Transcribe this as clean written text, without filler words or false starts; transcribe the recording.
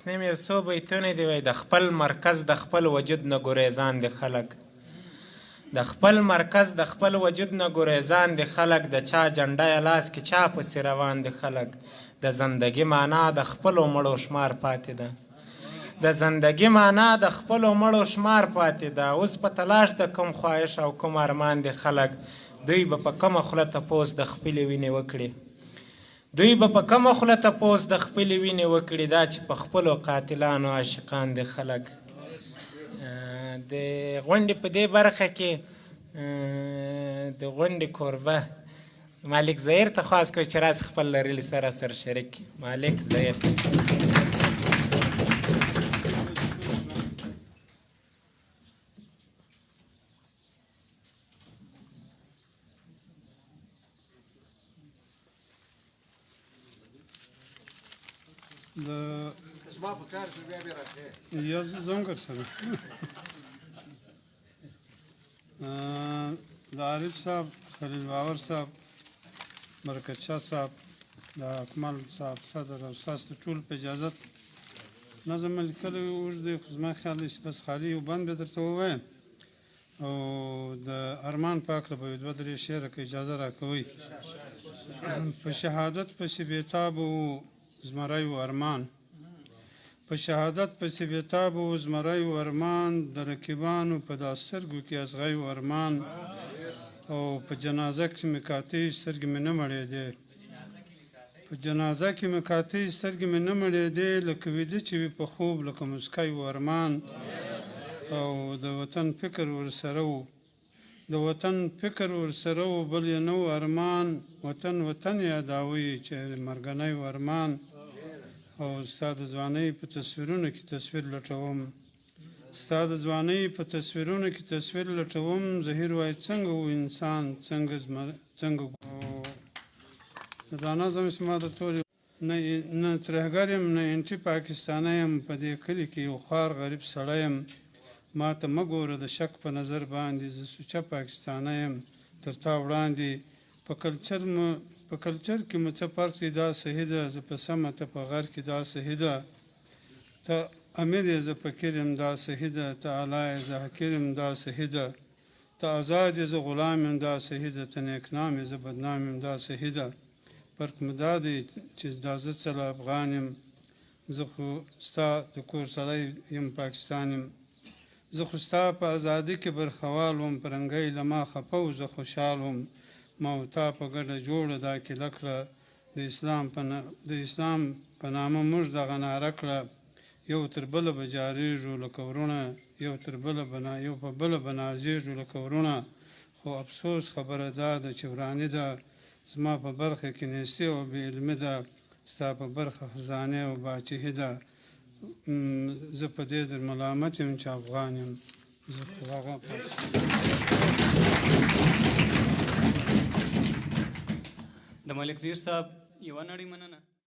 تسنیم یو څو بیتونه دي وایي د خپل مرکز د خپل وجود نه ګریزان دي خلک د خپل مرکز د خپل وجود نه ګریزان دي خلک د چا جنډه یې لاس کې چا پسې روان دي خلک د زندګي معنا د خپلو مړو شمار پاتې ده د زندګي معنا د خپلو مړو شمار پاتې ده اوس په تلاش د کوم خواهش او کوم ارمان دي خلک دوی به په کومه خوله تپوس د خپلې وینې وکړي دوی به په کومه خوله تپوس د خپلې وینې وکړي دا چې په خپلو قاتلانو عاشقان دي خلک د غونډې په دې برخه کې د غونډې کوربه مالک ظهیر ته خواست کوي چې راز خپل لرلي سره شریک مالک ظهیر یا زنګر سره د عارف صاحب خلیل باور صاحب برکت شاه صاحب د اکمل صاحب صدر او ستاسو ټول په اجازت نظم لیکلی اوږد دی خو زما خیال دی چې بس خالي یو بند به درته ووایم او د ارمان په هکله به یو دوه درې شعره که اجازه راکوئ په شهادت پسې بېتاب و زمری و ارمان په شهادت پسې بېتاب و زمری و ارمان د رقیبانو په دا سترګو کې ازغی و ارمان او په جنازه کې مې کاتی سترګې مې نه مړېدې په جنازه کې مې کاتی سترګې مې نه مړېدې لکه ویده چې وي په خوب لکه مسکی و ارمان او د وطن فکر ورسره و د وطن فکر ورسره و بل یې نه و ارمان وطن یادوي چې مرګنی و ارمان او ستا د ځوانۍ په تصویرونو کې تصویر لټوم ستا د ځوانۍ په تصویرونو کې تصویر لټوم ظهیر وایي څنګه و انسان څنګه د دا نظم چې ما درته وویل نه ترهګر یم نه انټي پاکستانی یم په دې کلي کې یو خوار غریب سړی یم ما ته مه ګوره د شک په نظر باندې زه سوچه پاکستانی یم تر تا وړاندې په کلچر کې مو څه فرق دی دا صحیح ده زه په سمه ته په غر کې دا صحیح ده ته امیر یې زه فقیر یم دا صحیح ده ته اعلی یې زه حقیر یم دا صحیح ده ته آزاد یې زه غلام یم دا صحیح ده ته نیکنام یې زه بدنام یم دا صحیح ده فرق مې دا دی چې دا زه څله افغان یم زه خو ستا د کور سړی یم پاکستان یم زه خو ستا په ازادي کې برخوال وم پرنګی له ما خفه و زه خوشحال وم ما او تا په ګډه جوړه دا کیله کړه د اسلام په نامه موږ دغه ناره کړه یو تر بله به جارېږو لکه ورونه یو په بله به نازېږو لکه ورونه خو افسوس خبره دا ده چې وراني ده زما په برخه کې نیستي او بې علمي ده ستا په برخه خزانې او باچهي ده زه په دې در ملامت یم چې افغان یم زه خو هغه د ملک ظهیر صاحب یوه نړۍ مننه